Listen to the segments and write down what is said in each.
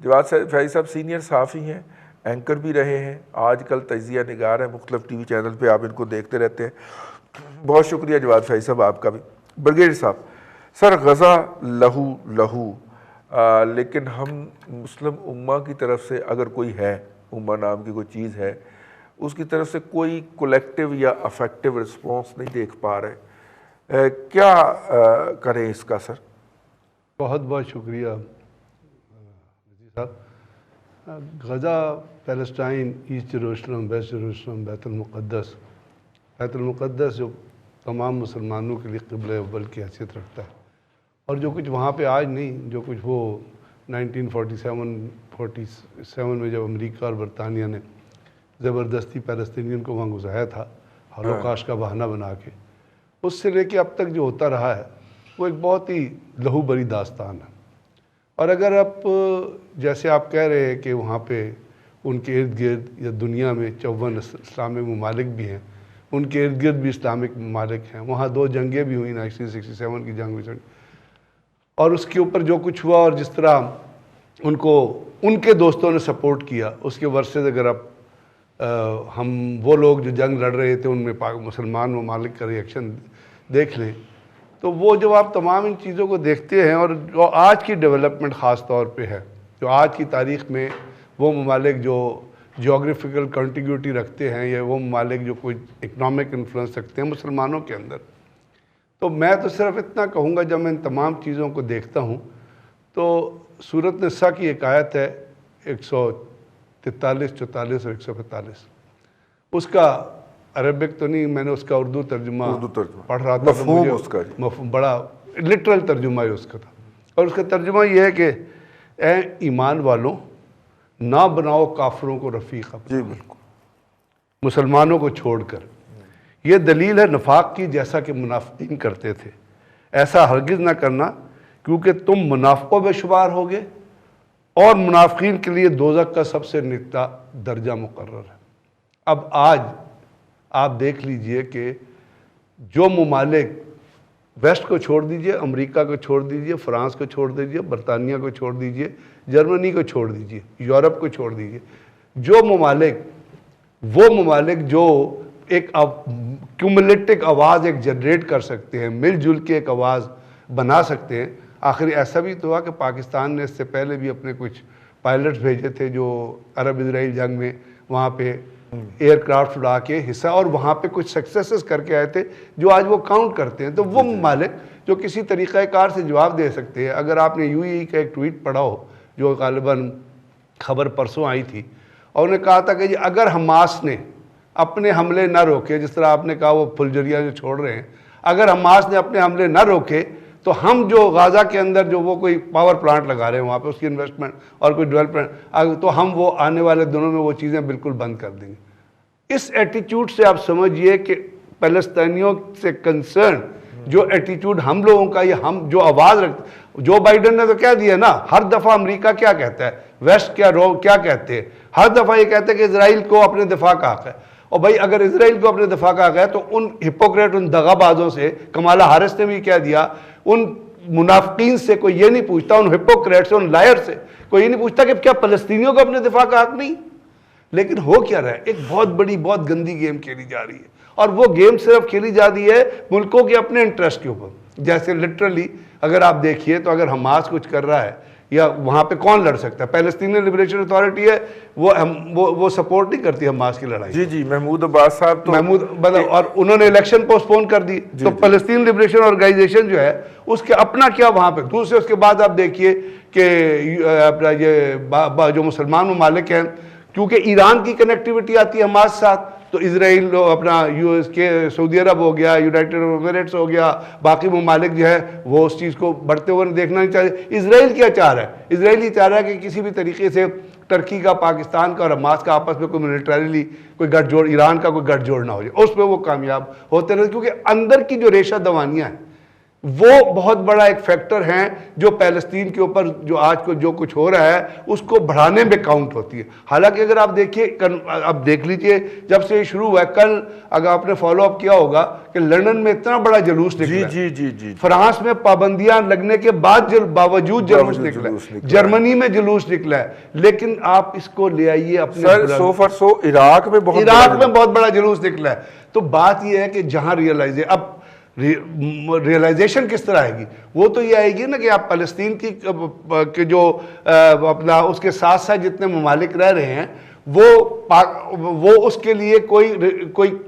جواد فیض صاحب سینئر صحافی ہیں، اینکر بھی رہے ہیں، آج کل تجزیہ نگار ہیں، مختلف ٹی وی چینل پہ آپ ان کو دیکھتے رہتے ہیں۔ بہت شکریہ جواد فیض صاحب آپ کا بھی۔ برگیڈیئر صاحب، سر غزہ لہو لہو، لیکن ہم مسلم امہ کی طرف سے اگر کوئی ہے، امہ نام کی کوئی چیز ہے، اس کی طرف سے کوئی کولیکٹیو یا افیکٹو رسپانس نہیں دیکھ پا رہے، کیا کریں اس کا سر؟ بہت بہت شکریہ رضی صاحب۔ Gaza, Palestine, East Jerusalem, West Jerusalem, بیت المقدس جو تمام مسلمانوں کے لیے قبلہ اول کی حیثیت رکھتا ہے، اور جو کچھ وہاں پہ آج نہیں، جو کچھ وہ 1947 میں جب امریکہ اور برطانیہ نے زبردستی پیلسطینین کو وہاں گھسایا تھا ہولوکاسٹ کا بہانہ بنا کے، اس سے لے کے اب تک جو ہوتا رہا ہے وہ ایک بہت ہی لہو بری داستان ہے۔ اور اگر آپ جیسے آپ کہہ رہے ہیں کہ وہاں پہ ان کے ارد گرد یا دنیا میں 54 اسلامی ممالک بھی ہیں، ان کے ارد گرد بھی اسلامک ممالک ہیں، وہاں 2 جنگیں بھی ہوئیں، 1967 کی جنگ بھی، اور اس کے اوپر جو کچھ ہوا اور جس طرح ان کو ان کے دوستوں نے سپورٹ کیا، اس کے ورثے اگر آپ ہم وہ لوگ جو جنگ لڑ رہے تھے ان میں مسلمان ممالک کا ریئیکشن دیکھ لیں، تو وہ جب آپ تمام ان چیزوں کو دیکھتے ہیں، اور جو آج کی ڈیولپمنٹ خاص طور پہ ہے، جو آج کی تاریخ میں وہ ممالک جو جیوگرافیکل کنٹیگیوٹی رکھتے ہیں، یا وہ ممالک جو کوئی اکنامک انفلوئنس رکھتے ہیں مسلمانوں کے اندر، تو میں تو صرف اتنا کہوں گا، جب میں ان تمام چیزوں کو دیکھتا ہوں تو سورۃ نساء کی ایک آیت ہے 143، 44 اور 145، اس کا عربک تو نہیں، میں نے اس کا اردو ترجمہ پڑھ رہا تھا، مفہوم اس کا بڑا لٹرل ترجمہ ہی اس کا تھا، اور اس کا ترجمہ یہ ہے کہ اے ایمان والوں، نہ بناؤ کافروں کو رفیق اپنا، جی بالکل، مسلمانوں کو چھوڑ کر۔ یہ دلیل ہے نفاق کی، جیسا کہ منافقین کرتے تھے، ایسا ہرگز نہ کرنا کیونکہ تم منافقوں میں شمار ہوگے، اور منافقین کے لیے دوزخ کا سب سے نچلا درجہ مقرر ہے۔ اب آج آپ دیکھ لیجئے کہ جو ممالک، ویسٹ کو چھوڑ دیجئے، امریکہ کو چھوڑ دیجئے، فرانس کو چھوڑ دیجئے، برطانیہ کو چھوڑ دیجئے، جرمنی کو چھوڑ دیجئے، یورپ کو چھوڑ دیجئے، جو ممالک، وہ ممالک جو ایک کیومولیٹک آواز ایک جنریٹ کر سکتے ہیں، مل جل کے ایک آواز بنا سکتے ہیں۔ آخر ایسا بھی تو ہوا کہ پاکستان نے اس سے پہلے بھی اپنے کچھ پائلٹس بھیجے تھے جو عرب اسرائیل جنگ میں وہاں پہ ایئر کرافٹ اڑا کے حصہ، اور وہاں پہ کچھ سکسیسز کر کے آئے تھے جو آج وہ کاؤنٹ کرتے ہیں۔ تو وہ ممالک جو کسی طریقہ کار سے جواب دے سکتے ہیں، اگر آپ نے UAE کا ایک ٹویٹ پڑھا ہو جو غالباً خبر پرسوں آئی تھی، اور انہوں نے کہا تھا کہ جی اگر حماس نے اپنے حملے نہ روکے، جس طرح آپ نے کہا وہ پھلجریاں جو چھوڑ رہے ہیں، اگر حماس نے اپنے حملے نہ روکے تو ہم جو غزہ کے اندر جو وہ کوئی پاور پلانٹ لگا رہے ہیں وہاں پہ، اس کی انویسٹمنٹ اور کوئی ڈیولپمنٹ، تو ہم وہ آنے والے دنوں میں وہ چیزیں بالکل بند کر دیں گے۔ اس ایٹیٹیوڈ سے آپ سمجھئے کہ فلسطینیوں سے کنسرن جو ایٹیٹیوڈ ہم لوگوں کا، یہ ہم جو آواز رکھتے، جو بائیڈن نے تو کہہ دیا نا، ہر دفعہ امریکہ کیا کہتا ہے، ویسٹ کیا کہتے ہیں، ہر دفعہ یہ کہتے ہیں کہ اسرائیل کو اپنے دفاع کا حق ہے۔ اور بھائی اگر اسرائیل کو اپنے دفاع کا حق ہے تو ان ہپوکریٹ، ان دغا بازوں سے، کمالہ ہارس نے بھی کہہ دیا، ان منافقین سے کوئی یہ نہیں پوچھتا، ان ہپوکریٹ سے، ان لائر سے کوئی یہ نہیں پوچھتا کہ کیا فلسطینیوں کو اپنے دفاع کا حق نہیں؟ لیکن ہو کیا رہا ہے، ایک بہت بڑی، بہت گندی گیم کھیلی جا رہی ہے، اور وہ گیم صرف کھیلی جا رہی ہے ملکوں کے اپنے انٹرسٹ کے اوپر۔ جیسے لٹرلی اگر آپ دیکھیے تو اگر حماس کچھ کر رہا ہے، یا وہاں پہ کون لڑ سکتا ہے؟ پیلسٹینین لبریشن اتھارٹی ہے، وہ سپورٹ نہیں کرتی حماس کی لڑائی۔ جی محمود عباس صاحب تو اور انہوں نے الیکشن پوسٹ پون کر دی، تو فلسطین لبریشن آرگنائزیشن جو ہے اس کے اپنا کیا وہاں پہ دوسرے۔ اس کے بعد آپ دیکھیے کہ اپنا یہ جو مسلمان ممالک ہیں، کیونکہ ایران کی کنیکٹیوٹی آتی ہے حماس ساتھ، تو اسرائیل اپنا US کے سعودی عرب ہو گیا، یونائٹڈ عرب ایمریٹس ہو گیا، باقی ممالک جو ہے وہ اس چیز کو بڑھتے ہوئے دیکھنا نہیں چاہتے۔ اسرائیل کیا چاہ رہا ہے؟ اسرائیل یہ چاہ رہا ہے کہ کسی بھی طریقے سے ترکی کا، پاکستان کا اور حماس کا آپس میں کوئی ملیٹریلی کوئی گٹھ جوڑ، ایران کا کوئی گٹھ جوڑ نہ ہو جائے، اس پہ وہ کامیاب ہوتے رہے، کیونکہ اندر کی جو ریشہ دوانیاں ہیں وہ بہت بڑا ایک فیکٹر ہیں جو فلسطین کے اوپر جو آج کو جو کچھ ہو رہا ہے اس کو بڑھانے میں کاؤنٹ ہوتی ہے. حالانکہ اگر آپ دیکھیے اب دیکھ لیجئے جب سے یہ شروع ہوا ہے, کل اگر آپ نے فالو اپ کیا ہوگا کہ لندن میں اتنا بڑا جلوس نکلا ہے, جی فرانس میں پابندیاں لگنے کے باوجود جلوس نکلا ہے, جرمنی میں جلوس نکلا ہے, لیکن آپ اس کو لے آئیے اپنے عراق میں بہت بڑا جلوس نکلا ہے. تو بات یہ ہے کہ جہاں ریئلائزیشن کس طرح آئے گی, وہ تو یہ آئے گی نا کہ آپ فلسطین کی جو اپنا اس کے ساتھ ساتھ جتنے ممالک رہ رہے ہیں وہ اس کے لیے کوئی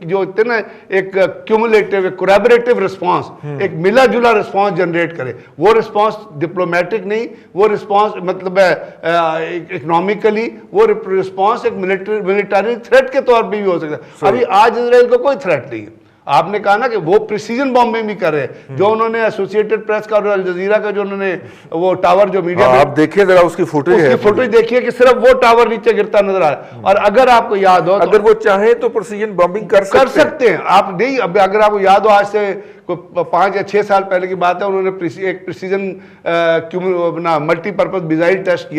جو نا ایک کیومولیٹو ایک کولیبریٹو رسپانس, ایک ملا جلا رسپانس جنریٹ کرے. وہ رسپانس ڈپلومیٹک نہیں, وہ رسپانس مطلب اکنامکلی, وہ رسپانس ایک ملٹری تھریٹ کے طور پہ بھی ہو سکتا ہے. ابھی آج اسرائیل کو کوئی تھریٹ نہیں ہے. آپ نے کہا نا کہ وہ پریسیجن بامبنگ بھی کر رہے ہیں, جو انہوں نے ایسوسیٹڈ پریس کا اور الجزیرہ کا جو انہوں نے وہ ٹاور جو میڈیا آپ دیکھیں ذرا اس کی فوٹیج دیکھیے کہ صرف وہ ٹاور نیچے گرتا نظر آ رہا ہے. اور اگر آپ کو یاد ہو, اگر وہ چاہیں تو پریسیجن بامبنگ کر سکتے ہیں آپ نہیں. اب اگر آپ کو یاد ہو, آج سے 5 یا 6 سال پہلے کی بات ہے, انہوں نے ایک precision multi purpose missile test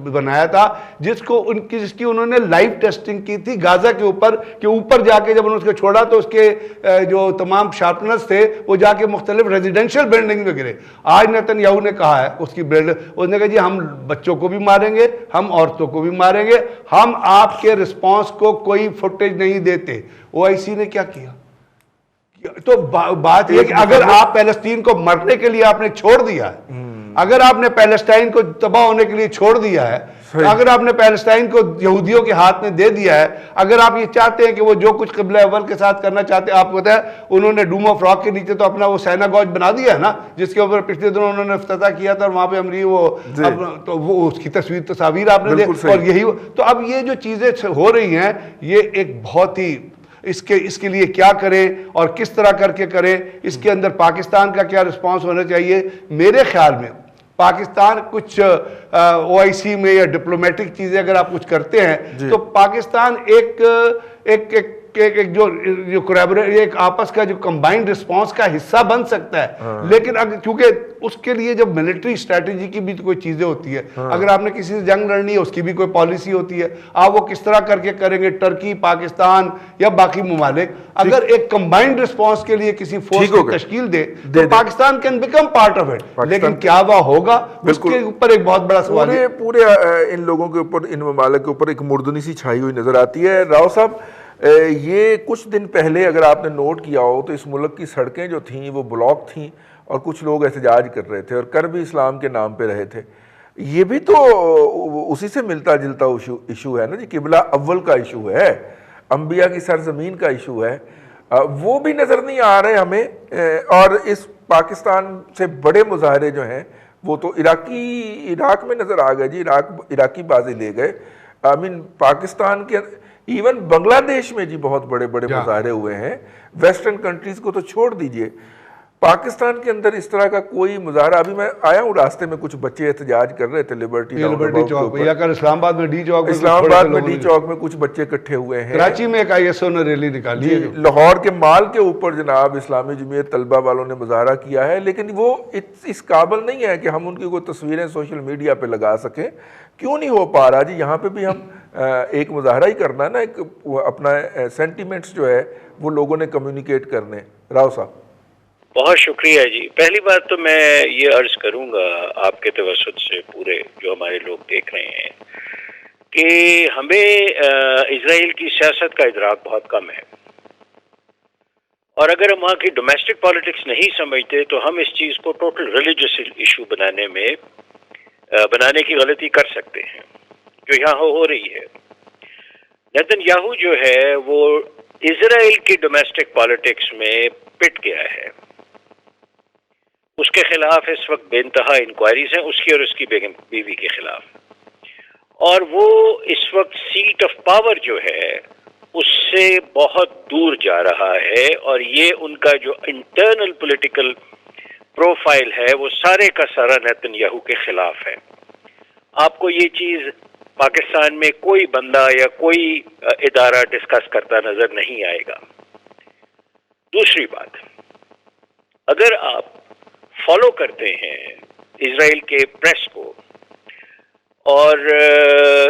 بنایا تھا جس کی انہوں نے لائیو ٹیسٹنگ کی تھی غازہ کے اوپر, کہ اوپر جا کے جب انہوں نے اس کو چھوڑا تو اس کے جو تمام شارپنرز تھے وہ جا کے مختلف ریزیڈنشل بلڈنگ میں گرے. آج نیتن یاہو نے کہا ہے اس نے کہا جی ہم بچوں کو بھی ماریں گے, ہم عورتوں کو بھی ماریں گے, ہم آپ کے رسپانس کو کوئی فوٹیج نہیں دیتے. OIC نے کیا کیا؟ تو بات یہ کہ اگر آپ فلسطین کو مرنے کے لیے آپ نے چھوڑ دیا ہے, اگر آپ نے پیلسٹائن کو تباہ ہونے کے لیے چھوڑ دیا ہے, اگر آپ نے پیلسٹائن کو یہودیوں کے ہاتھ میں دے دیا ہے, اگر آپ یہ چاہتے ہیں کہ وہ جو کچھ قبلہ اول کے ساتھ کرنا چاہتے ہیں, آپ کو پتا ہے انہوں نے ڈوم آف راک کے نیچے تو اپنا وہ سیناگوج بنا دیا ہے نا, جس کے اوپر پچھلے دنوں انہوں نے افتتاح کیا تھا, اور وہاں پہ وہ اس کی تصاویر آپ نے دیکھ, اور یہی تو اب یہ جو چیزیں ہو رہی ہیں یہ ایک بہت ہی اس کے لیے کیا کریں اور کس طرح کر کے کریں, اس کے اندر پاکستان کا کیا رسپانس ہونا چاہیے. میرے خیال میں پاکستان کچھ OIC میں یا ڈپلومیٹک چیزیں اگر آپ کچھ کرتے ہیں تو پاکستان ایک ایک آپس کا جو کمبائنڈ رسپانس کا حصہ بن سکتا ہے. لیکن کیونکہ اس کے لیے جب ملٹری اسٹریٹجی کی بھی کوئی چیزیں ہوتی ہے, اگر آپ نے کسی سے جنگ لڑنی ہے اس کی بھی کوئی پالیسی ہوتی ہے, آپ وہ کس طرح کر کے کریں گے. ٹرکی, پاکستان یا باقی ممالک اگر ایک کمبائنڈ رسپانس کے لیے کسی فورس کی تشکیل دے تو Pakistan can become part of it, لیکن کیا وہ ہوگا اس کے اوپر ایک بہت بڑا سوال ہے. پورے ان لوگوں کے اوپر, ان ممالک کے اوپر ایک مردنی سی چھائی ہوئی نظر آتی ہے. راؤ صاحب, یہ کچھ دن پہلے اگر آپ نے نوٹ کیا ہو تو اس ملک کی سڑکیں جو تھیں وہ بلاک تھیں اور کچھ لوگ احتجاج کر رہے تھے اور کر بھی اسلام کے نام پہ رہے تھے. یہ بھی تو اسی سے ملتا جلتا ایشو ہے نا جی, قبلہ اول کا ایشو ہے, انبیاء کی سرزمین کا ایشو ہے, وہ بھی نظر نہیں آ رہے ہمیں. اور اس پاکستان سے بڑے مظاہرے جو ہیں وہ تو عراق میں نظر آ گئے جی, عراقی بازی لے گئے. پاکستان کے ایون بنگلہ دیش میں جی بہت بڑے مظاہرے ہوئے ہیں. ویسٹرن کنٹریز کو تو چھوڑ دیجئے, پاکستان کے اندر اس طرح کا کوئی مظاہرہ. ابھی میں آیا ہوں, راستے میں کچھ بچے احتجاج کر رہے تھے لبرٹی چوک پہ, یا اسلام آباد میں ڈی چوک میں کچھ بچے اکٹھے ہوئے ہیں. کراچی میں ایک ISO نے ریلی نکالی ہے. لاہور کے مال کے اوپر جناب اسلامی جمعیت طلبہ والوں نے مظاہرہ کیا ہے, لیکن وہ اس قابل نہیں ہے کہ ہم ان کی کوئی تصویریں سوشل میڈیا پہ لگا سکیں. کیوں نہیں ہو پا رہا جی؟ یہاں پہ بھی ہم ایک مظاہرہ ہی کرنا ہے نا, ایک اپنا سینٹیمنٹس جو ہے وہ لوگوں نے کمیونیکیٹ کرنے. راؤ صاحب بہت شکریہ جی. پہلی بات تو میں یہ عرض کروں گا آپ کے توسط سے پورے جو ہمارے لوگ دیکھ رہے ہیں کہ ہمیں اسرائیل کی سیاست کا ادراک بہت کم ہے, اور اگر ہم وہاں کی ڈومیسٹک پالیٹکس نہیں سمجھتے تو ہم اس چیز کو ٹوٹل ریلیجس ایشو بنانے کی غلطی کر سکتے ہیں جو یہاں ہو رہی ہے. نیتن یاہو جو ہے وہ اسرائیل کی ڈومیسٹک پالیٹکس میں پٹ گیا ہے. اس کے خلاف اس وقت بے انتہا انکوائریز ہیں, اس کی اور اس کی بیوی کے خلاف, اور وہ اس وقت سیٹ آف پاور جو ہے اس سے بہت دور جا رہا ہے, اور یہ ان کا جو انٹرنل پولیٹیکل پروفائل ہے وہ سارے کا سارا نیتن یاہو کے خلاف ہے. آپ کو یہ چیز پاکستان میں کوئی بندہ یا کوئی ادارہ ڈسکس کرتا نظر نہیں آئے گا. دوسری بات, اگر آپ فالو کرتے ہیں اسرائیل کے پریس کو، اور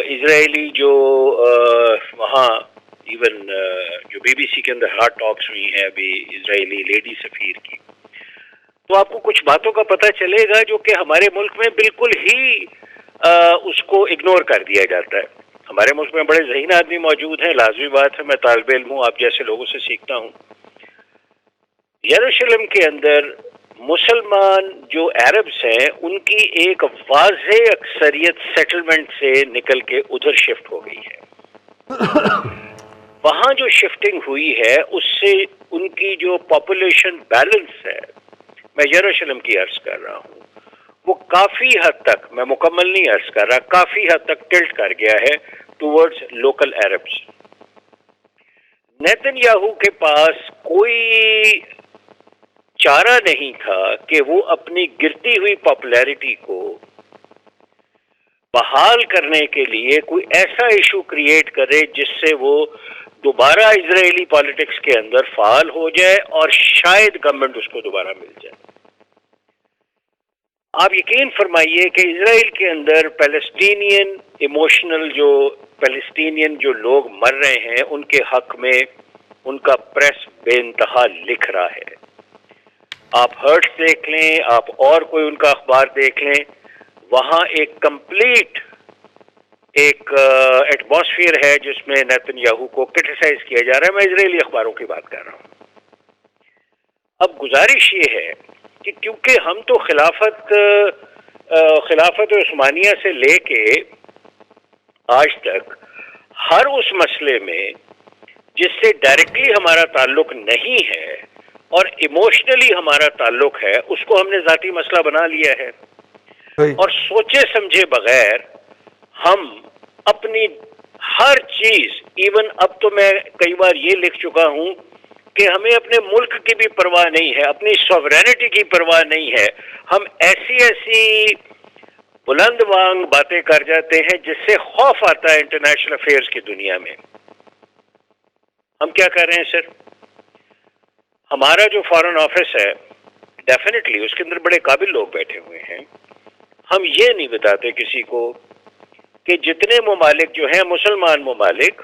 اسرائیلی جو وہاں ایون جو بی بی سی کے اندر ہارٹ ٹاکس ہوئی ہیں ابھی اسرائیلی لیڈی سفیر کی، تو آپ کو کچھ باتوں کا پتہ چلے گا جو کہ ہمارے ملک میں بالکل ہی اس کو اگنور کر دیا جاتا ہے. ہمارے ملک میں بڑے ذہین آدمی موجود ہیں، لازمی بات ہے، میں طالب علم ہوں، آپ جیسے لوگوں سے سیکھتا ہوں. یروشلم کے اندر مسلمان جو عربس ہیں ان کی ایک واضح اکثریت سیٹلمنٹ سے نکل کے ادھر شفٹ ہو گئی ہے. وہاں جو شفٹنگ ہوئی ہے اس سے ان کی جو پاپولیشن بیلنس ہے، میں یروشلم کی عرض کر رہا ہوں، وہ کافی حد تک، میں مکمل نہیں عرض کر رہا، کافی حد تک ٹلٹ کر گیا ہے towards local Arabs. Nitin Yahoo کے پاس کوئی چارہ نہیں تھا کہ وہ اپنی گرتی ہوئی پاپولیرٹی کو بحال کرنے کے لیے کوئی ایسا ایشو کریٹ کرے جس سے وہ دوبارہ اسرائیلی پالیٹکس کے اندر فعال ہو جائے اور شاید گورنمنٹ اس کو دوبارہ مل جائے. آپ یقین فرمائیے کہ اسرائیل کے اندر پیلسٹینین جو لوگ مر رہے ہیں ان کے حق میں ان کا پریس بے انتہا لکھ رہا ہے. آپ ہرٹس دیکھ لیں، آپ اور کوئی ان کا اخبار دیکھ لیں، وہاں ایک کمپلیٹ ایک ایٹماسفیئر ہے جس میں نیتن یاہو کو کرٹیسائز کیا جا رہا ہے. میں اسرائیلی اخباروں کی بات کر رہا ہوں. اب گزارش یہ ہے کہ کیونکہ ہم تو خلافت عثمانیہ سے لے کے آج تک ہر اس مسئلے میں جس سے ڈائریکٹلی ہمارا تعلق نہیں ہے اور ایموشنلی ہمارا تعلق ہے اس کو ہم نے ذاتی مسئلہ بنا لیا ہے، اور سوچے سمجھے بغیر ہم اپنی ہر چیز، ایون اب تو میں کئی بار یہ لکھ چکا ہوں کہ ہمیں اپنے ملک کی بھی پرواہ نہیں ہے، اپنی سوورینٹی کی پرواہ نہیں ہے. ہم ایسی بلند وانگ باتیں کر جاتے ہیں جس سے خوف آتا ہے انٹرنیشنل افیئرز کی دنیا میں. ہم کیا کر رہے ہیں سر؟ ہمارا جو فارن آفس ہے ڈیفینیٹلی اس کے اندر بڑے قابل لوگ بیٹھے ہوئے ہیں. ہم یہ نہیں بتاتے کسی کو کہ جتنے ممالک جو ہیں مسلمان ممالک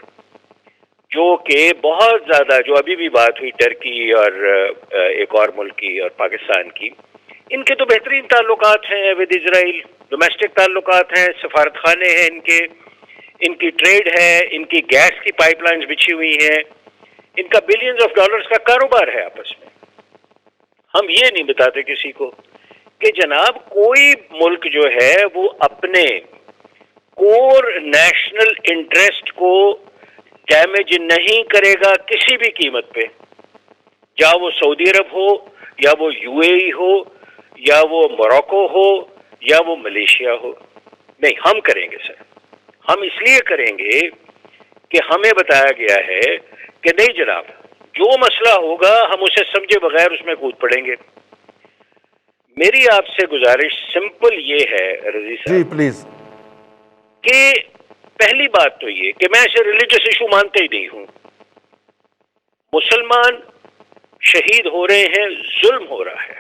جو کہ بہت زیادہ، جو ابھی بھی بات ہوئی ٹرکی اور ایک اور ملک کی اور پاکستان کی، ان کے تو بہترین تعلقات ہیں ود اسرائیل، ڈومیسٹک تعلقات ہیں، سفارت خانے ہیں ان کی ٹریڈ ہے، ان کی گیس کی پائپ لائنز بچھی ہوئی ہیں، ان کا بلینز آف ڈالرز کا کاروبار ہے آپس میں. ہم یہ نہیں بتاتے کسی کو کہ جناب کوئی ملک جو ہے وہ اپنے کور نیشنل انٹرسٹ کو ڈیمیج نہیں کرے گا کسی بھی قیمت پہ، یا وہ سعودی عرب ہو، یا وہ یو اے ای ہو، یا وہ موراکو ہو، یا وہ ملیشیا ہو. نہیں، ہم کریں گے سر. ہم اس لیے کریں گے کہ ہمیں بتایا گیا ہے کہ نہیں جناب، جو مسئلہ ہوگا ہم اسے سمجھے بغیر اس میں کود پڑیں گے. میری آپ سے گزارش سمپل یہ ہے رضی صاحب، جی پلیز، کہ پہلی بات تو یہ کہ میں اسے ریلیجس ایشو مانتے ہی نہیں ہوں. مسلمان شہید ہو رہے ہیں، ظلم ہو رہا ہے،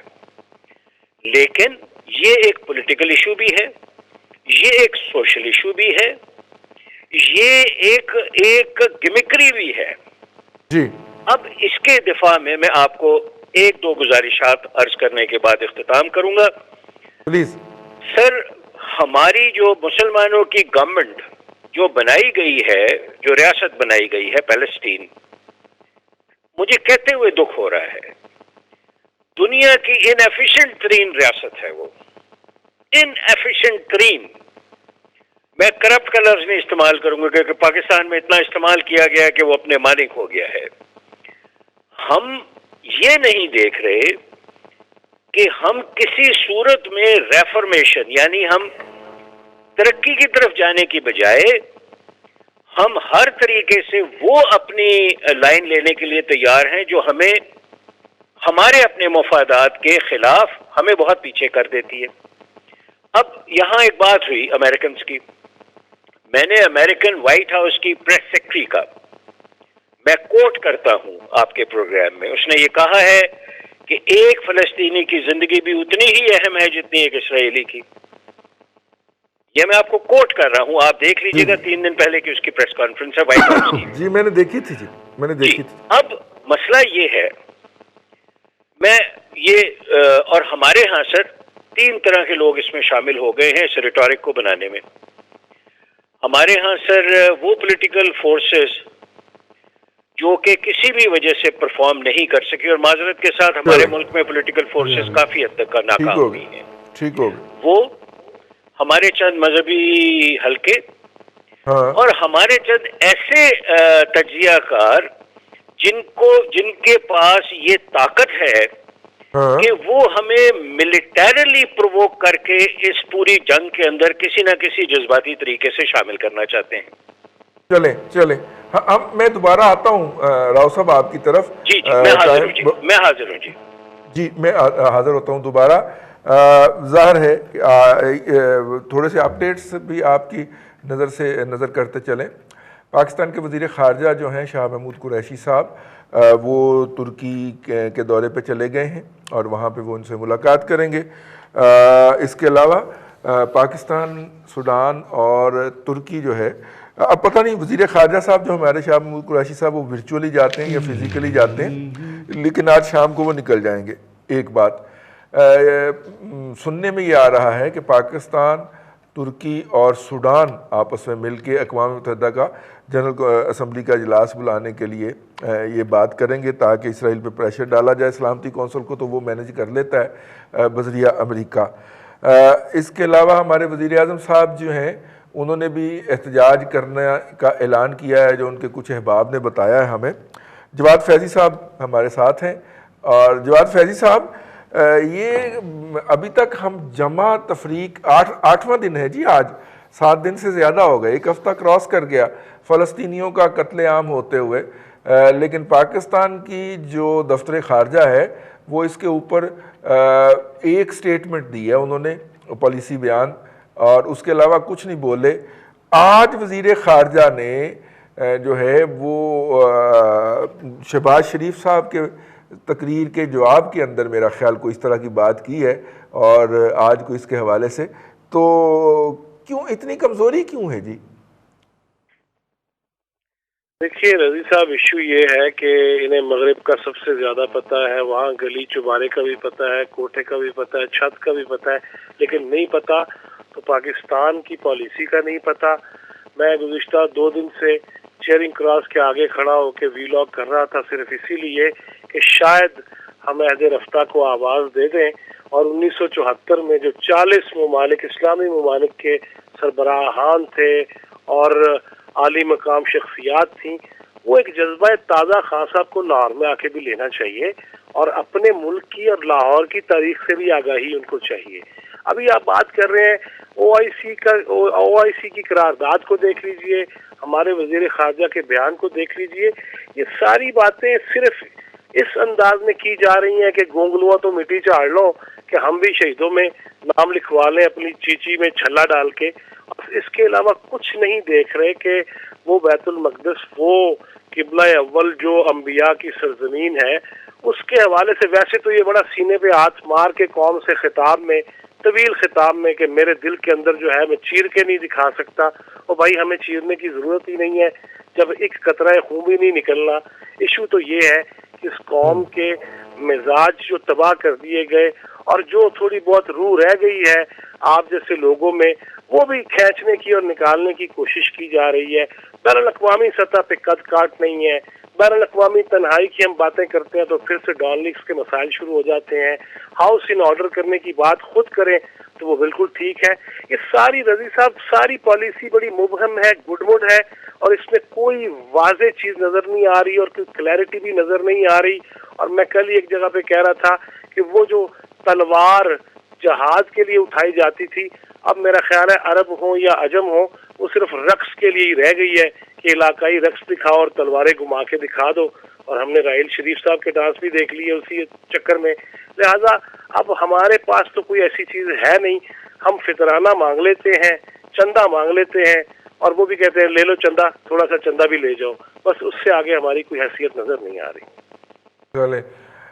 لیکن یہ ایک پولیٹیکل ایشو بھی ہے، یہ ایک سوشل ایشو بھی ہے، یہ ایک گمکری بھی ہے. جی اب اس کے دفاع میں آپ کو ایک دو گزارشات عرض کرنے کے بعد اختتام کروں گا. پلیز. سر، ہماری جو مسلمانوں کی گورنمنٹ جو بنائی گئی ہے، جو ریاست بنائی گئی ہے پیلسٹین، مجھے کہتے ہوئے دکھ ہو رہا ہے، دنیا کی انیفیشینٹ ترین ریاست ہے وہ، انیفیشینٹ ترین. میں کرپٹ کا لفظ نہیں استعمال کروں گا کیونکہ پاکستان میں اتنا استعمال کیا گیا کہ وہ اپنے مالک ہو گیا ہے. ہم یہ نہیں دیکھ رہے کہ ہم کسی صورت میں ریفارمیشن، یعنی ہم ترقی کی طرف جانے کی بجائے ہم ہر طریقے سے وہ اپنی لائن لینے کے لیے تیار ہیں جو ہمیں ہمارے اپنے مفادات کے خلاف ہمیں بہت پیچھے کر دیتی ہے. اب یہاں ایک بات ہوئی امریکنز کی، میں نے امریکن وائٹ ہاؤس کی پریس سیکرٹری کا میں کوٹ کرتا ہوں آپ کے پروگرام میں، اس نے یہ کہا ہے کہ ایک فلسطینی کی زندگی بھی اتنی ہی اہم ہے جتنی ایک اسرائیلی کی. یہ میں آپ کو کوٹ کر رہا ہوں, آپ دیکھ لیجئے گا 3 دن پہلے کی اس کی پریس کانفرنس ہے وائٹ ہاؤس کی. جی میں نے دیکھی تھی, جی میں نے دیکھی تھی. اب مسئلہ یہ ہے, میں یہ اور ہمارے ہاں سر 3 طرح کے لوگ اس میں شامل ہو گئے ہیں اس ریٹورک کو بنانے میں. ہمارے ہاں سر وہ پولیٹیکل فورسز جو کہ کسی بھی وجہ سے پرفارم نہیں کر سکی, اور معذرت کے ساتھ ہمارے ملک میں پولیٹیکل فورسز کافی حد تک ناکام ہوئی ہیں, ٹھیک ہوگا, وہ ہمارے چند مذہبی حلقے اور ہمارے چند ایسے تجزیہ کار جن کے پاس یہ طاقت ہے کہ وہ ہمیں ملیٹریلی پرووک کر کے اس پوری جنگ کے اندر کسی نہ کسی جذباتی طریقے سے شامل کرنا چاہتے ہیں. چلیں اب میں دوبارہ آتا ہوں راؤ صاحب آپ کی طرف. جی میں حاضر ہوں. جی میں حاضر ہوتا ہوں دوبارہ. ظاہر ہے تھوڑے سے اپڈیٹس بھی آپ کی نظر کرتے چلیں. پاکستان کے وزیر خارجہ جو ہیں شاہ محمود قریشی صاحب, وہ ترکی کے دورے پہ چلے گئے ہیں اور وہاں پہ وہ ان سے ملاقات کریں گے. اس کے علاوہ پاکستان, سوڈان اور ترکی جو ہے, اب پتہ نہیں وزیر خارجہ صاحب جو ہمارے شاہ محمود قریشی صاحب وہ ورچولی جاتے ہیں یا فزیکلی جاتے ہیں, لیکن آج شام کو وہ نکل جائیں گے. ایک بات سننے میں یہ آ رہا ہے کہ پاکستان, ترکی اور سوڈان آپس میں مل کے اقوام متحدہ کا جنرل اسمبلی کا اجلاس بلانے کے لیے یہ بات کریں گے تاکہ اسرائیل پہ پریشر ڈالا جائے. سلامتی کونسل کو تو وہ مینیج کر لیتا ہے بذریعہ امریکہ. اس کے علاوہ ہمارے وزیر اعظم صاحب جو ہیں انہوں نے بھی احتجاج کرنے کا اعلان کیا ہے, جو ان کے کچھ احباب نے بتایا ہے ہمیں. جواد فیضی صاحب ہمارے ساتھ ہیں, اور جواد فیضی صاحب یہ ابھی تک ہم جمع تفریق 8واں دن ہے جی, آج 7 دن سے زیادہ ہو گئے, 1 ہفتہ کراس کر گیا فلسطینیوں کا قتل عام ہوتے ہوئے, لیکن پاکستان کی جو دفتر خارجہ ہے وہ اس کے اوپر ایک سٹیٹمنٹ دی ہے انہوں نے, پالیسی بیان, اور اس کے علاوہ کچھ نہیں بولے. آج وزیر خارجہ نے جو ہے وہ شہباز شریف صاحب کے تقریر کے جواب کے اندر میرا خیال کو اس طرح کی بات کی ہے, اور آج کو اس کے حوالے سے. تو کیوں اتنی کمزوری کیوں ہے جی؟ دیکھیے رضی صاحب, ایشو یہ ہے کہ انہیں مغرب کا سب سے زیادہ پتہ ہے, وہاں گلی چوبارے کا بھی پتہ ہے, کوٹھے کا بھی پتہ ہے, چھت کا بھی پتہ ہے, لیکن نہیں پتہ تو پاکستان کی پالیسی کا نہیں پتہ. میں گزشتہ 2 دن سے چیئرنگ کراس کے آگے کھڑا ہو کے ویلاگ کر رہا تھا صرف اسی لیے کہ شاید ہم عہد رفتہ کو آواز دے دیں, اور 1974 میں جو 40 ممالک, اسلامی ممالک کے سربراہان تھے اور عالی مقام شخصیات تھیں, وہ ایک جذبہ تازہ خان صاحب کو لاہور میں آ کے بھی لینا چاہیے, اور اپنے ملک کی اور لاہور کی تاریخ سے بھی آگاہی ان کو چاہیے. ابھی آپ بات کر رہے ہیں او آئی سی کی قرارداد کو دیکھ لیجئے, ہمارے وزیر خارجہ کے بیان کو دیکھ لیجئے. یہ ساری باتیں صرف اس انداز میں کی جا رہی ہیں کہ گونگلوا تو مٹی چاڑ لو, کہ ہم بھی شہیدوں میں نام لکھوا لیں اپنی چیچی میں چھلا ڈال کے. اس کے علاوہ کچھ نہیں دیکھ رہے کہ وہ بیت المقدس, وہ قبلہ اول جو انبیاء کی سرزمین ہے, اس کے حوالے سے ویسے تو یہ بڑا سینے پہ ہاتھ مار کے قوم سے خطاب میں, طویل خطاب میں, کہ میرے دل کے اندر جو ہے میں چیر کے نہیں دکھا سکتا. اور بھائی ہمیں چیرنے کی ضرورت ہی نہیں ہے جب ایک قطرہ خون بھی نہیں نکلنا. ایشو تو یہ ہے کہ اس قوم کے مزاج جو تباہ کر دیے گئے, اور جو تھوڑی بہت روح رہ گئی ہے آپ جیسے لوگوں میں, وہ بھی کھینچنے کی اور نکالنے کی کوشش کی جا رہی ہے. بین الاقوامی سطح پہ قد کاٹ نہیں ہے. بین الاقوامی تنہائی کی ہم باتیں کرتے ہیں تو پھر سے ڈان لیگز کے مسائل شروع ہو جاتے ہیں. ہاؤس ان آرڈر کرنے کی بات خود کریں تو وہ بالکل ٹھیک ہے. یہ ساری رضی صاحب ساری پالیسی بڑی مبہم ہے, گڈ مڈ ہے, اور اس میں کوئی واضح چیز نظر نہیں آ رہی اور کوئی کلیئرٹی بھی نظر نہیں آ رہی. اور میں کل ہی ایک جگہ پہ کہہ رہا تھا کہ وہ جو تلوار جہاد کے لیے اٹھائی جاتی تھی, اب میرا خیال ہے عرب ہوں یا عجم ہوں, وہ صرف رقص کے لیے ہی رہ گئی ہے کہ علاقائی رقص دکھاؤ اور تلواریں گھما کے دکھا دو. اور ہم نے راحیل شریف صاحب کے ڈانس بھی دیکھ لیے اسی چکر میں. لہذا اب ہمارے پاس تو کوئی ایسی چیز ہے نہیں. ہم فطرانہ مانگ لیتے ہیں, چندہ مانگ لیتے ہیں, اور وہ بھی کہتے ہیں لے لو چندہ, تھوڑا سا چندہ بھی لے جاؤ. بس اس سے آگے ہماری کوئی حیثیت نظر نہیں آ رہی. چلے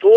2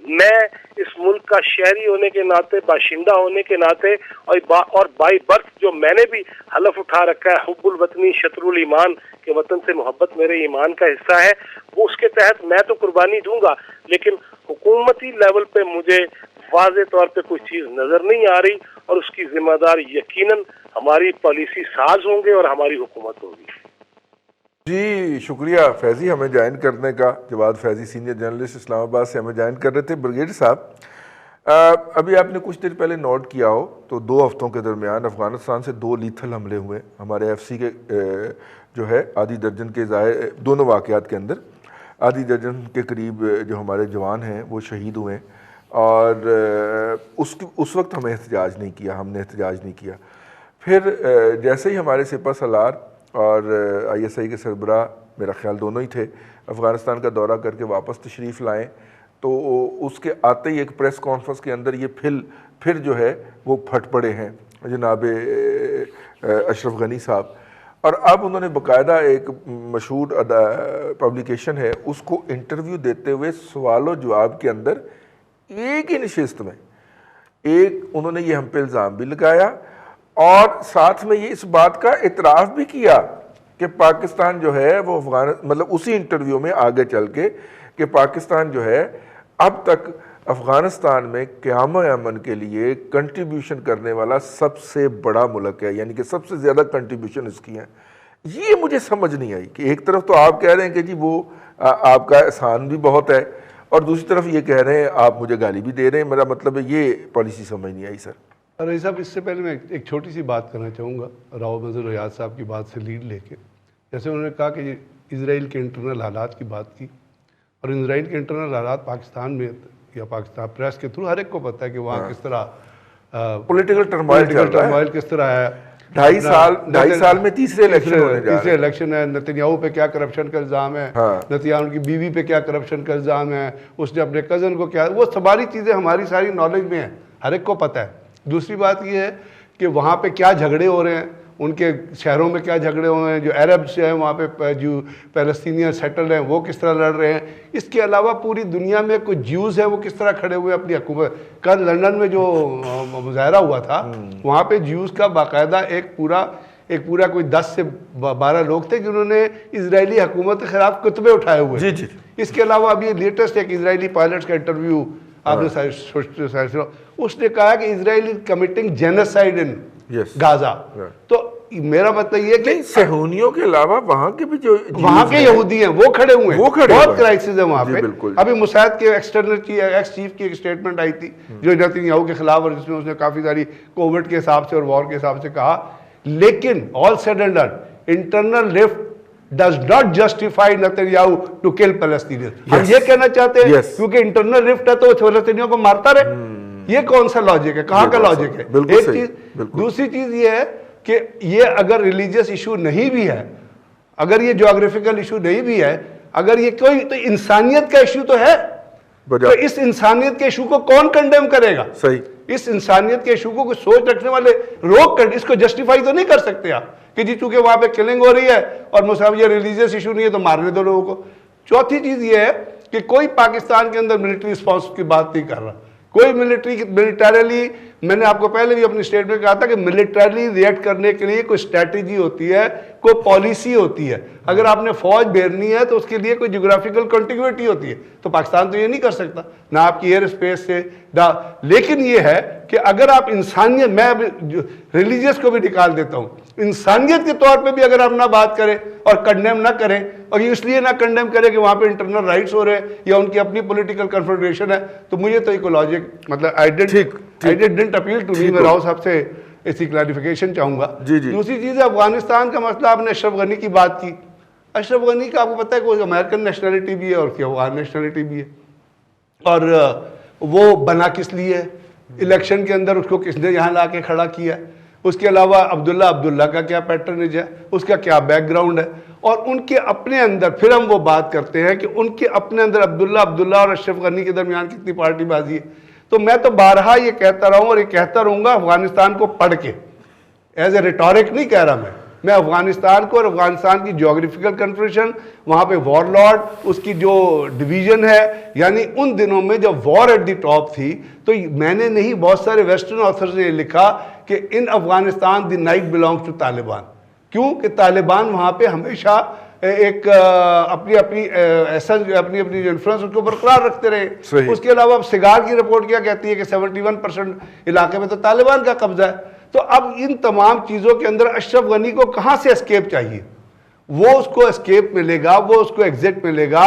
میں اس ملک کا شہری ہونے کے ناطے، باشندہ ہونے کے ناطے اور بائی برتھ جو میں نے بھی حلف اٹھا رکھا ہے حب الوطنی شطر الایمان، کہ وطن سے محبت میرے ایمان کا حصہ ہے، وہ اس کے تحت میں تو قربانی دوں گا، لیکن حکومتی لیول پہ مجھے واضح طور پہ کوئی چیز نظر نہیں آ رہی، اور اس کی ذمہ دار یقیناً ہماری پالیسی ساز ہوں گے اور ہماری حکومت ہوگی۔ جی شکریہ فیضی ہمیں جوائن کرنے کا۔ جواد فیضی سینئر جرنلسٹ اسلام آباد سے ہمیں جوائن کر رہے تھے۔ بریگیڈیئر صاحب، ابھی آپ نے کچھ دیر پہلے نوٹ کیا ہو تو 2 ہفتوں کے درمیان افغانستان سے 2 لیتھل حملے ہوئے ہمارے ایف سی کے جو ہے آدھی درجن کے دونوں واقعات کے اندر آدھی درجن کے قریب جو ہمارے جوان ہیں وہ شہید ہوئے، اور اس وقت ہمیں احتجاج نہیں کیا، ہم نے احتجاج نہیں کیا۔ پھر جیسے ہی ہمارے سپہ سالار اور آئی ایس آئی کے سربراہ، میرا خیال دونوں ہی تھے، افغانستان کا دورہ کر کے واپس تشریف لائیں، تو اس کے آتے ہی ایک پریس کانفرنس کے اندر یہ پھر جو ہے وہ پھٹ پڑے ہیں جناب اشرف غنی صاحب، اور اب انہوں نے باقاعدہ ایک مشہور پبلیکیشن ہے اس کو انٹرویو دیتے ہوئے سوال و جواب کے اندر ایک ہی نشست میں انہوں نے یہ ہم پہ الزام بھی لگایا، اور ساتھ میں یہ اس بات کا اعتراف بھی کیا کہ پاکستان جو ہے وہ مطلب اسی انٹرویو میں آگے چل کے کہ پاکستان جو ہے اب تک افغانستان میں قیام امن کے لیے کنٹریبیوشن کرنے والا سب سے بڑا ملک ہے، یعنی کہ سب سے زیادہ کنٹریبیوشن اس کی ہیں۔ یہ مجھے سمجھ نہیں آئی کہ ایک طرف تو آپ کہہ رہے ہیں کہ جی وہ آپ کا احسان بھی بہت ہے، اور دوسری طرف یہ کہہ رہے ہیں آپ مجھے گالی بھی دے رہے ہیں، میرا مطلب ہے یہ پالیسی سمجھ نہیں آئی سر۔ رئیس صاحب، اس سے پہلے میں ایک چھوٹی سی بات کرنا چاہوں گا راؤ منظور ریاض صاحب کی بات سے لیڈ لے کے۔ جیسے انہوں نے کہا کہ اسرائیل کے انٹرنل حالات کی بات کی، اور اسرائیل کے انٹرنل حالات پاکستان میں یا پاکستان پریس کے تھرو ہر ایک کو پتہ ہے کہ وہاں کس طرح پولیٹیکل ٹرموائل کس طرح ہے۔ 2.5 سال میں تیسرے الیکشن ہے، نتنیاہو پہ کیا کرپشن کا الزام ہے، نتنیاہو کی بیوی پہ کیا کرپشن کا الزام ہے، اس نے اپنے کزن کو کیا، وہ ساری چیزیں ہماری ساری نالج میں ہیں، ہر ایک کو پتہ ہے۔ دوسری بات یہ ہے کہ وہاں پہ کیا جھگڑے ہو رہے ہیں، ان کے شہروں میں کیا جھگڑے ہو رہے ہیں، جو عربس ہیں وہاں پہ جو پیلسطینین سیٹلڈ ہیں وہ کس طرح لڑ رہے ہیں۔ اس کے علاوہ پوری دنیا میں کچھ جیوز ہیں وہ کس طرح کھڑے ہوئے اپنی حکومت۔ کل لندن میں جو مظاہرہ ہوا تھا وہاں پہ جیوز کا باقاعدہ ایک پورا کوئی 10 سے 12 لوگ تھے جنہوں نے اسرائیلی حکومت کے خلاف کتبے اٹھائے ہوئے۔ اس کے علاوہ ابھی لیٹسٹ ایک اسرائیلی پائلٹس کا انٹرویو آپ نے اس نے کہا کہ اسرائیل از کمیٹنگ جینوسائیڈ ان غازہ۔ تو میرا مطلب یہ کہ صہیونیوں کے علاوہ وہاں کے بھی جو وہاں کے یہودی ہیں وہ کھڑے ہوئے ہیں، بہت کرائسس ہے وہاں پہ۔ ابھی موساد کے ایکس چیف کی ایک سٹیٹمنٹ آئی تھی جو نتنیاہو کے خلاف، اور جس میں اس نے کافی ساری کووڈ کے حساب سے اور وار کے حساب سے کہا، لیکن all said and done, internal rift does not justify Netanyahu to kill Palestinians۔ ہم یہ کہنا چاہتے ہیں کیونکہ انٹرنل رفٹ ہے تو فلسطینیوں کو مارتا رہے، یہ کون سا لاجک ہے، کہاں کا لاجک ہے؟ ایک چیز۔ دوسری چیز یہ ہے کہ یہ اگر ریلیجیس ایشو نہیں بھی ہے، اگر یہ جیوگرافیکل ایشو نہیں بھی ہے، اگر یہ کوئی تو انسانیت کا ایشو تو ہے، تو اس انسانیت کے ایشو کو کون کنڈیم کرے گا؟ صحیح، اس انسانیت کے ایشو کو سوچ رکھنے والے روک کر اس کو جسٹیفائی تو نہیں کر سکتے آپ کہ جی چونکہ وہاں پہ کلنگ ہو رہی ہے اور مسلم یہ ریلیجیس ایشو نہیں ہے تو مارنے دو لوگوں کو۔ چوتھی چیز یہ ہے کہ کوئی پاکستان کے اندر ملٹری رسپانس کی بات نہیں کر رہا، کوئی ملٹریلی، میں نے آپ کو پہلے بھی اپنی اسٹیٹمنٹ میں کہا تھا کہ ملٹریلی ریئیکٹ کرنے کے لیے کوئی اسٹریٹجی ہوتی ہے، کوئی پالیسی ہوتی ہے۔ اگر آپ نے فوج بھیجنی ہے تو اس کے لیے کوئی جغرافیکل کنٹینیوٹی ہوتی ہے، تو پاکستان تو یہ نہیں کر سکتا، نہ آپ کی ایئر اسپیس سے لیکن یہ ہے کہ اگر آپ انسانیت، میں ریلیجیس کو بھی نکال دیتا ہوں، انسانیت کے طور پہ بھی اگر آپ نہ بات کریں اور کنڈیم نہ کریں، اور یہ اس لیے نہ کنڈیم کریں کہ وہاں پہ انٹرنل رائٹس ہو رہے ہیں یا ان کی اپنی پولیٹیکل کنفیڈریشن ہے، تو مجھے تو ایکولوجک مطلب I don't appeal to me. میں راؤ صاحب سے اسی کلیریفیکیشن چاہوں گا۔ دوسری چیز ہے افغانستان کا مسئلہ، آپ نے اشرف غنی کی بات کی۔ اشرف غنی کا آپ کو پتہ ہے کہ امریکن نیشنلٹی بھی ہے اور کی افغان نیشنلٹی بھی ہے، اور وہ بنا کس لیے ہے، الیکشن کے اندر اس کو کس نے یہاں لا کے کھڑا کیا ہے، اس کے علاوہ عبداللہ کا کیا پیٹرنیج ہے، اس کا کیا بیک گراؤنڈ ہے، اور ان کے اپنے اندر پھر ہم وہ بات کرتے ہیں کہ ان کے اپنے اندر عبداللہ اور اشرف غنی کے درمیان کتنی پارٹی بازی ہے۔ تو میں تو بارہا یہ کہتا رہا ہوں اور یہ کہتا رہوں گا، افغانستان کو پڑھ کے ایز اے ریٹورک نہیں کہہ رہا میں، میں افغانستان کو اور افغانستان کی جیوگرافیکل کنفیگریشن، وہاں پہ وار لارڈ، اس کی جو ڈویژن ہے، یعنی ان دنوں میں جب وار ایٹ دی ٹاپ تھی تو میں نے نہیں، بہت سارے ویسٹرن آتھرز نے لکھا کہ in Afghanistan the night belongs to Taliban. کیوں کہ طالبان وہاں پہ ہمیشہ ایک اپنی اپنی انفلوئنس اس کو برقرار رکھتے رہے. اس کے علاوہ اب سگار کی رپورٹ کیا کہتی ہے کہ 71% علاقے میں تو طالبان کا قبضہ ہے. تو اب ان تمام چیزوں کے اندر اشرف غنی کو کہاں سے اسکیپ چاہیے؟ وہ اس کو اسکیپ ملے گا، وہ اس کو ایگزٹ ملے گا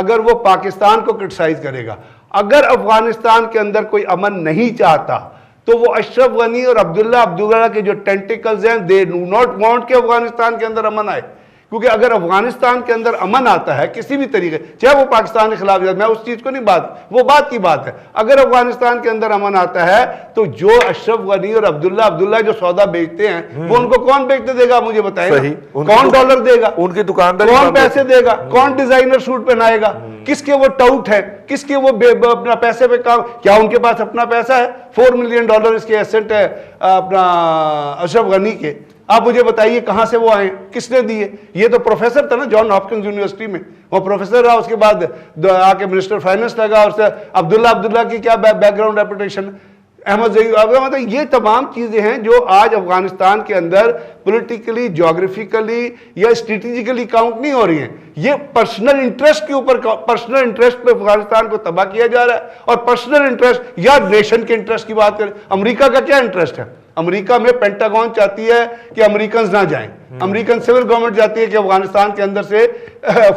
اگر وہ پاکستان کو کرٹیسائز کرے گا. اگر افغانستان کے اندر کوئی امن نہیں چاہتا تو وہ اشرف غنی اور عبداللہ کے جو ٹینٹیکلز ہیں، دے ڈو ناٹ وانٹ کہ افغانستان کے اندر امن آئے. کیونکہ اگر افغانستان کے اندر امن آتا ہے کسی بھی طریقے، چاہے وہ پاکستان کے خلاف جائے، میں اس چیز کو نہیں وہ بات کی بات ہے، اگر افغانستان کے اندر امن آتا ہے تو جو اشرف غنی اور عبداللہ جو سودا بیچتے ہیں وہ ان کو کون بیچنے دے گا؟ مجھے بتائیں، کون ڈالر دے گا؟ ان کی دکاندار کون پیسے دے گا؟ کون ڈیزائنر سوٹ پہنائے گا؟ کس کے وہ ٹاؤٹ ہے؟ کس کے وہ اپنا پیسے پہ کام؟ کیا ان کے پاس اپنا پیسہ ہے؟ $4 ملین اس کے ایسٹ ہے اپنا اشرف غنی کے. آپ مجھے بتائیے کہاں سے وہ آئے، کس نے دیے؟ یہ تو پروفیسر تھا نا جان ہاپکنز یونیورسٹی میں، وہ پروفیسر رہا، اس کے بعد آ کے منسٹر فائنانس لگا، اور سے عبداللہ کی کیا بیک گراؤنڈ ریپوٹیشن، احمد مطلب یہ تمام چیزیں ہیں جو آج افغانستان کے اندر پولیٹیکلی، جیوگرافیکلی یا اسٹریٹجیکلی کاؤنٹ نہیں ہو رہی ہیں. یہ پرسنل انٹرسٹ کے اوپر، پرسنل انٹرسٹ پہ افغانستان کو تباہ کیا جا رہا ہے. اور پرسنل انٹرسٹ یا نیشن کے انٹرسٹ کی بات کریں، امریکہ کا کیا انٹرسٹ ہے؟ امریکہ میں پینٹاگون چاہتی ہے کہ امریکنز نہ جائیں، امریکن سول گورنمنٹ چاہتی ہے کہ افغانستان کے اندر سے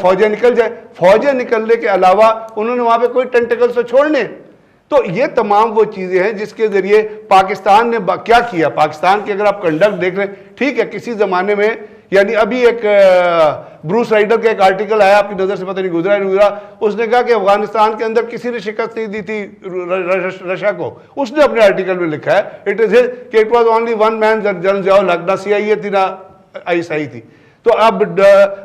فوجیں نکل جائیں. فوجیں نکلنے کے علاوہ انہوں نے وہاں پہ کوئی ٹینٹیکلز تو چھوڑنے. تو یہ تمام وہ چیزیں ہیں جس کے ذریعے پاکستان نے کیا کیا. پاکستان کے اگر آپ کنڈکٹ دیکھ رہے ہیں، ٹھیک ہے کسی زمانے میں، یعنی ابھی ایک بروس رائڈر کا ایک آرٹیکل آیا، آپ کی نظر سے پتہ نہیں گزرا نہیں گزرا، اس نے کہا کہ افغانستان کے اندر کسی نے شکست نہیں دی تھی رشیا کو. اس نے اپنے آرٹیکل میں لکھا ہے کہ it was only one man general Zia ul-Haq, نہ CIA تھی نہ ISI تھی. تو اب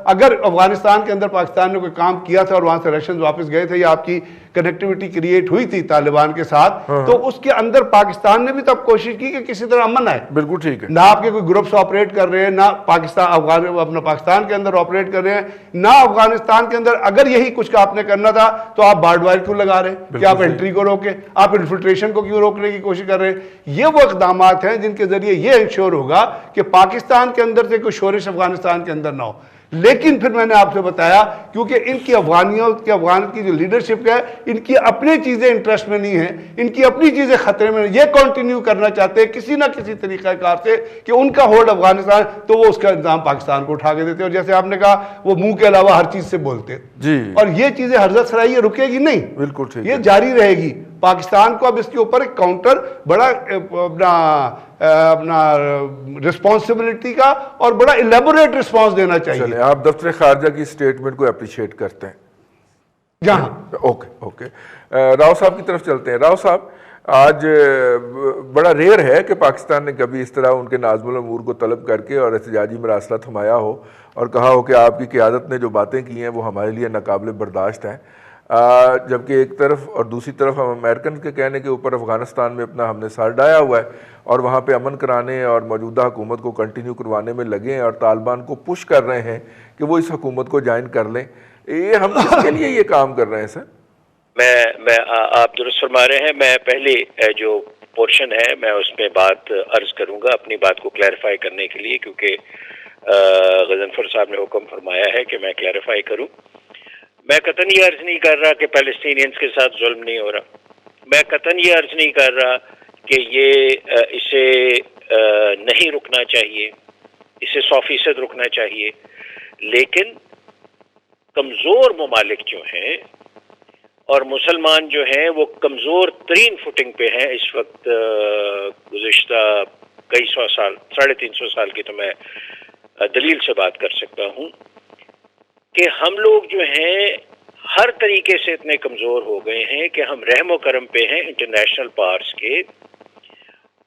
اگر افغانستان کے اندر پاکستان نے کوئی کام کیا تھا اور وہاں سے رشینز واپس گئے تھے یا آپ کی کنیکٹیوٹی کریٹ ہوئی تھی طالبان کے ساتھ، تو اس کے اندر پاکستان نے بھی تب کوشش کی کہ کسی طرح امن آئے. بالکل ٹھیک ہے. نہ آپ کے کوئی گروپس آپریٹ کر رہے ہیں، نہ اپنا پاکستان کے اندر آپریٹ کر رہے ہیں، نہ افغانستان کے اندر. اگر یہی کچھ آپ نے کرنا تھا تو آپ بارڈ وائر کیوں لگا رہے ہیں؟ کہ آپ انٹری کو روکیں، آپ انفلٹریشن کو کیوں روکنے کی کوشش کر رہے ہیں؟ یہ وہ اقدامات ہیں جن کے ذریعے یہ انشور ہوگا کہ پاکستان کے اندر سے کوئی شورش افغانستان کے اندر نہ ہو. لیکن پھر میں نے آپ سے بتایا کیونکہ ان کی افغان کی جو لیڈرشپ ہے، ان کی اپنی چیزیں انٹرسٹ میں نہیں ہیں، ان کی اپنی چیزیں خطرے میں نہیں. یہ کنٹینیو کرنا چاہتے ہیں کسی نہ کسی طریقہ کار سے کہ ان کا ہولڈ افغانستان، تو وہ اس کا انتظام پاکستان کو اٹھا کے دیتے ہیں. اور جیسے آپ نے کہا وہ منہ کے علاوہ ہر چیز سے بولتے جی، اور یہ چیزیں ہرزت سرائی یہ رکے گی نہیں، بالکل ٹھیک، یہ جاری رہے گی. پاکستان کو اب اس کے اوپر ایک کاؤنٹر بڑا اپنا رسپانسبلٹی کا اور بڑا الیبوریٹ رسپانس دینا چاہیے. چلیں آپ دفتر خارجہ کی سٹیٹمنٹ کو اپریشیٹ کرتے ہیں. جہاں اوکے راؤ صاحب کی طرف چلتے ہیں. راؤ صاحب، آج بڑا ریئر ہے کہ پاکستان نے کبھی اس طرح ان کے نازم الامور کو طلب کر کے اور احتجاجی مراسلہ تھمایا ہو اور کہا ہو کہ آپ کی قیادت نے جو باتیں کی ہیں وہ ہمارے لیے ناقابل برداشت ہیں. جبکہ ایک طرف اور دوسری طرف ہم امریکن کے کہنے کے اوپر افغانستان میں ہم نے سر ڈایا ہوا ہے اور وہاں پہ امن کرانے اور موجودہ حکومت کو کنٹینیو کروانے میں لگے ہیں اور طالبان کو پش کر رہے ہیں کہ وہ اس حکومت کو جوائن کر لیں. یہ ہم کس کے لیے یہ کام کر رہے ہیں سر؟ میں آپ درست فرما رہے ہیں. میں پہلے جو پورشن ہے میں اس میں بات عرض کروں گا اپنی بات کو کلیریفائی کرنے کے لیے، کیونکہ غضنفر صاحب نے حکم فرمایا ہے کہ میں کلیریفائی کروں. میں قطعاً یہ عرض نہیں کر رہا کہ پیلسٹینینز کے ساتھ ظلم نہیں ہو رہا. میں قطعاً یہ عرض نہیں کر رہا کہ اسے نہیں رکنا چاہیے، اسے 100% رکنا چاہیے. لیکن کمزور ممالک جو ہیں اور مسلمان جو ہیں وہ کمزور ترین فوٹنگ پہ ہیں اس وقت. گزشتہ کئی سو سال، 350 سال کی تو میں دلیل سے بات کر سکتا ہوں کہ ہم لوگ جو ہیں ہر طریقے سے اتنے کمزور ہو گئے ہیں کہ ہم رحم و کرم پہ ہیں انٹرنیشنل پاورز کے.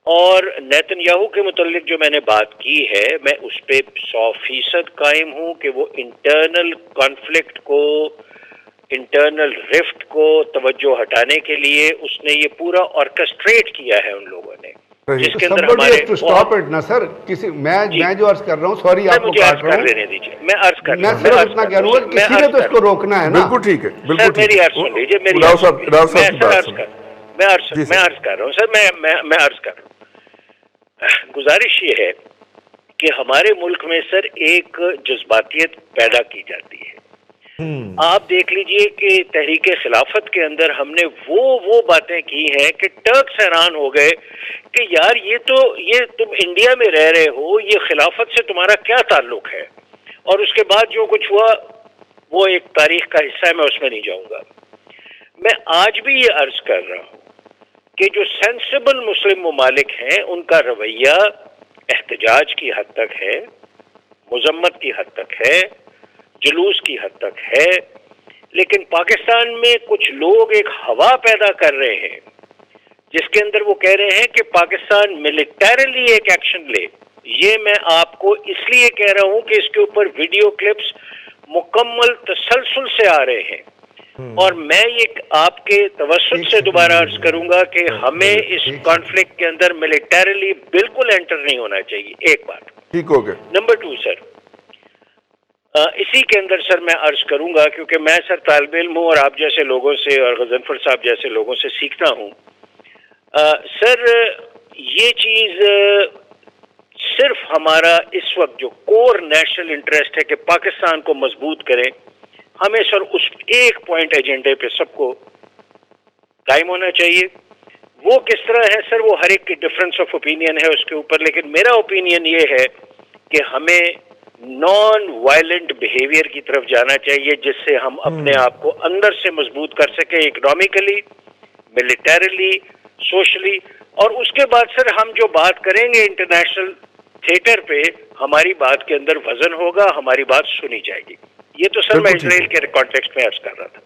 اور نیتن یاہو کے متعلق جو میں نے بات کی ہے، میں اس پہ 100% قائم ہوں کہ وہ انٹرنل کانفلکٹ کو، انٹرنل رفٹ کو توجہ ہٹانے کے لیے اس نے یہ پورا آرکسٹریٹ کیا ہے ان لوگوں نے. جس کے اندر Somebody ہمارے has to stop it نا سر. کسی میں جو عرض کر رہا ہوں, سوری آپ کو کاٹ رہا ہوں, لینے دیجیے, میں عرض کر میں صرف اتنا کہہ رہا ہوں کہ کسی نے تو اس کو روکنا ہے نا. بالکل ٹھیک ہے, بالکل سر میری عرض سن لیجیے, میری راؤ صاحب کی بات سنیں. میں عرض کر رہا ہوں سر, میں عرض کر رہا ہوں. گزارش یہ ہے کہ ہمارے ملک میں سر ایک جذباتیت پیدا کی جاتی ہے. آپ دیکھ لیجئے کہ تحریک خلافت کے اندر ہم نے وہ باتیں کی ہیں کہ ٹرکس حیران ہو گئے کہ یار یہ تم انڈیا میں رہ رہے ہو, یہ خلافت سے تمہارا کیا تعلق ہے. اور اس کے بعد جو کچھ ہوا وہ ایک تاریخ کا حصہ ہے, میں اس میں نہیں جاؤں گا. میں آج بھی یہ عرض کر رہا ہوں کہ جو سینسیبل مسلم ممالک ہیں ان کا رویہ احتجاج کی حد تک ہے, مذمت کی حد تک ہے, جلوس کی حد تک ہے. لیکن پاکستان میں کچھ لوگ ایک ہوا پیدا کر رہے ہیں جس کے اندر وہ کہہ رہے ہیں کہ پاکستان ملٹریلی ایک ایکشن لے. یہ میں آپ کو اس لیے کہہ رہا ہوں کہ اس کے اوپر ویڈیو کلپس مکمل تسلسل سے آ رہے ہیں, اور میں یہ آپ کے توسط سے دوبارہ عرض کروں گا کہ ہمیں اس کانفلکٹ کے اندر ملٹریلی بالکل انٹر نہیں ہونا چاہیے. ایک بات ٹھیک ہو گیا. نمبر 2 سر, اسی کے اندر سر میں عرض کروں گا کیونکہ میں سر طالب علم ہوں اور آپ جیسے لوگوں سے اور غضنفر صاحب جیسے لوگوں سے سیکھتا ہوں. سر یہ چیز صرف ہمارا اس وقت جو کور نیشنل انٹرسٹ ہے کہ پاکستان کو مضبوط کریں, ہمیں سر اس ایک پوائنٹ ایجنڈے پہ سب کو قائم ہونا چاہیے. وہ کس طرح ہے سر, وہ ہر ایک کی ڈفرینس آف اوپینین ہے اس کے اوپر, لیکن میرا اوپینین یہ ہے کہ ہمیں نان وائلنٹ بیہیویئر کی طرف جانا چاہیے جس سے ہم اپنے آپ کو اندر سے مضبوط کر سکیں, اکنامکلی, ملٹریلی, سوشلی. اور اس کے بعد سر ہم جو بات کریں گے انٹرنیشنل تھیٹر پہ, ہماری بات کے اندر وزن ہوگا, ہماری بات سنی جائے گی. یہ تو سر میں اسرائیل کے کانٹیکسٹ میں عرض کر رہا تھا.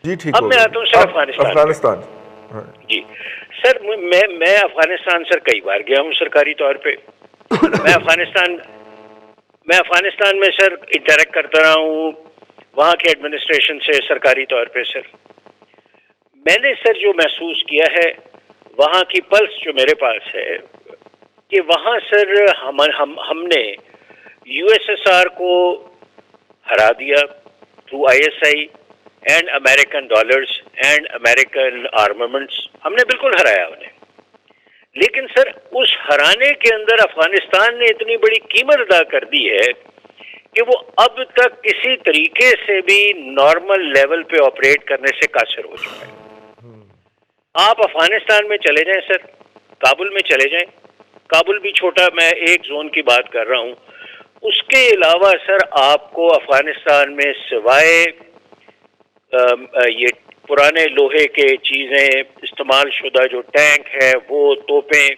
جی ٹھیک. اب میں آتا ہوں سر افغانستان. جی سر میں افغانستان سر کئی بار گیا ہوں سرکاری طور پہ. میں افغانستان میں سر انٹریکٹ کرتا رہا ہوں وہاں کے ایڈمنسٹریشن سے سرکاری طور پہ. سر میں نے سر جو محسوس کیا ہے وہاں کی پلس جو میرے پاس ہے کہ وہاں سر ہم نے یو ایس ایس آر کو ہرا دیا through ISI and American dollars and American armaments. ہم نے بالکل ہرایا انہیں. لیکن سر اس ہرانے کے اندر افغانستان نے اتنی بڑی قیمت ادا کر دی ہے کہ وہ اب تک کسی طریقے سے بھی نارمل لیول پہ آپریٹ کرنے سے قاصر ہو چکا ہے. آپ افغانستان میں چلے جائیں سر, کابل میں چلے جائیں, کابل بھی چھوٹا, میں ایک زون کی بات کر رہا ہوں. اس کے علاوہ سر آپ کو افغانستان میں سوائے یہ پرانے لوہے کے چیزیں استعمال شدہ جو ٹینک ہے, وہ توپیں,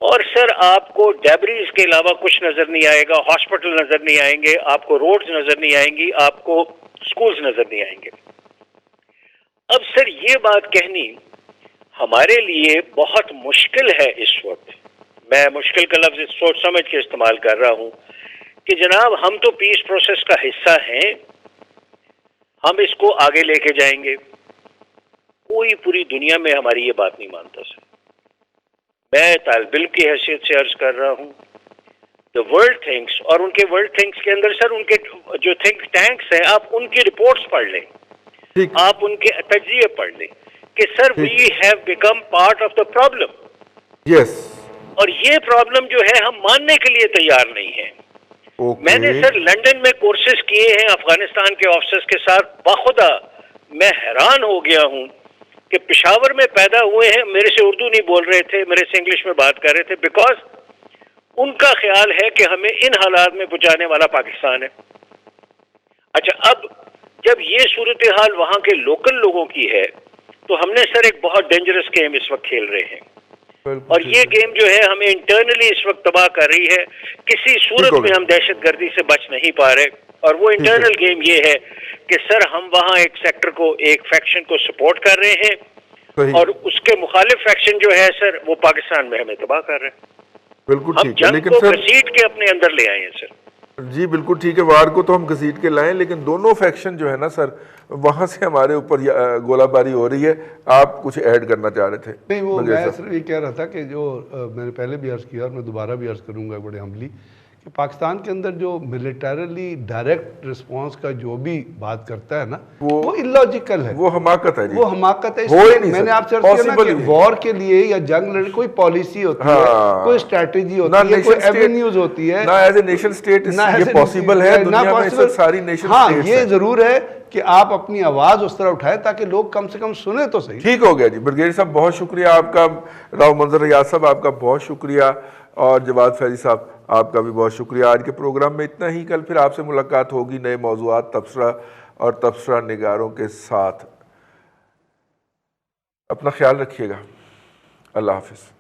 اور سر آپ کو ڈیبریز کے علاوہ کچھ نظر نہیں آئے گا. ہاسپٹل نظر نہیں آئیں گے آپ کو, روڈز نظر نہیں آئیں گی آپ کو, سکولز نظر نہیں آئیں گے. اب سر یہ بات کہنی ہمارے لیے بہت مشکل ہے اس وقت. میں مشکل کا لفظ سوچ سمجھ کے استعمال کر رہا ہوں کہ جناب ہم تو پیس پروسیس کا حصہ ہیں, ہم اس کو آگے لے کے جائیں گے. کوئی پوری دنیا میں ہماری یہ بات نہیں مانتا سر. میں طالب علم کی حیثیت سے عرض کر رہا ہوں, دا ورلڈ تھنکس, اور ان کے ورلڈ تھنکس کے اندر سر ان کے جو تھنک ٹینکس ہیں آپ ان کی رپورٹس پڑھ لیں, آپ ان کے تجزیے پڑھ لیں کہ sir we have become part of the problem. Yes. اور یہ پرابلم جو ہے ہم ماننے کے لیے تیار نہیں ہیں. میں نے سر لندن میں کورسز کیے ہیں افغانستان کے آفیسرز کے ساتھ. بخدا میں حیران ہو گیا ہوں کہ پشاور میں پیدا ہوئے ہیں, میرے سے اردو نہیں بول رہے تھے, میرے سے انگلش میں بات کر رہے تھے, بیکاز ان کا خیال ہے کہ ہمیں ان حالات میں پہنچانے والا پاکستان ہے. اچھا, اب جب یہ صورتحال وہاں کے لوکل لوگوں کی ہے تو ہم نے سر ایک بہت ڈینجرس گیم اس وقت کھیل رہے ہیں, اور یہ گیم جو ہے ہمیں انٹرنلی اس وقت تباہ کر رہی ہے. کسی صورت میں ہم دہشت گردی سے بچ نہیں پا رہے, اور وہ انٹرنل گیم یہ ہے کہ سر ہم وہاں ایک سیکٹر کو, ایک فیکشن کو سپورٹ کر رہے ہیں اور اس کے مخالف فیکشن جو ہے سر وہ پاکستان میں ہمیں تباہ کر رہے ہیں. بالکل ہم جنگ کو گھسیٹ کے اپنے اندر لے آئے ہیں سر. جی بالکل ٹھیک ہے، وار کو تو ہم گھسیٹ کے لائیں، لیکن دونوں فیکشن جو ہے نا سر، وہاں سے ہمارے اوپر گولہ باری ہو رہی ہے. آپ کچھ ایڈ کرنا چاہ رہے تھے؟ نہیں، وہ میں صرف یہ کہہ رہا تھا کہ جو میں نے پہلے بھی عرض کیا اور میں دوبارہ بھی عرض کروں گا بڑے ہمبلی، کہ پاکستان کے اندر جو ملیٹریلی ڈائریکٹ رسپانس کا جو بھی بات کرتا ہے نا، وہ اللاجیکل ہے، وہ حماقت ہے جی، وہ حماقت ہے. ہو ہی نہیں میں نے سکتا، آپ سے عرض کیا نا possible کہ ہی نہیں. وار کے لیے یا جنگ لڑنے کوئی پالیسی ہوتی ہے، کوئی اسٹریٹجی نہ ہوتی ہے، کوئی نیشن اسٹیٹ، ایونیوز ہوتی ہے، نہ ایز اے نیشن اسٹیٹ یہ پاسبل ہے دنیا میں. اس وقت ساری نیشن ہاں اسٹیٹس یہ ہیں. ضرور ہے کہ آپ اپنی آواز اس طرح اٹھائیں تاکہ لوگ کم سے کم سنیں تو صحیح. ٹھیک ہو گیا جی. برگیڈیئر صاحب بہت شکریہ آپ کا، راؤ منظر ریاض صاحب آپ کا بہت شکریہ، اور جواد فیضی صاحب آپ کا بھی بہت شکریہ. آج کے پروگرام میں اتنا ہی. کل پھر آپ سے ملاقات ہوگی نئے موضوعات، تبصرہ اور تبصرہ نگاروں کے ساتھ. اپنا خیال رکھیے گا. اللہ حافظ.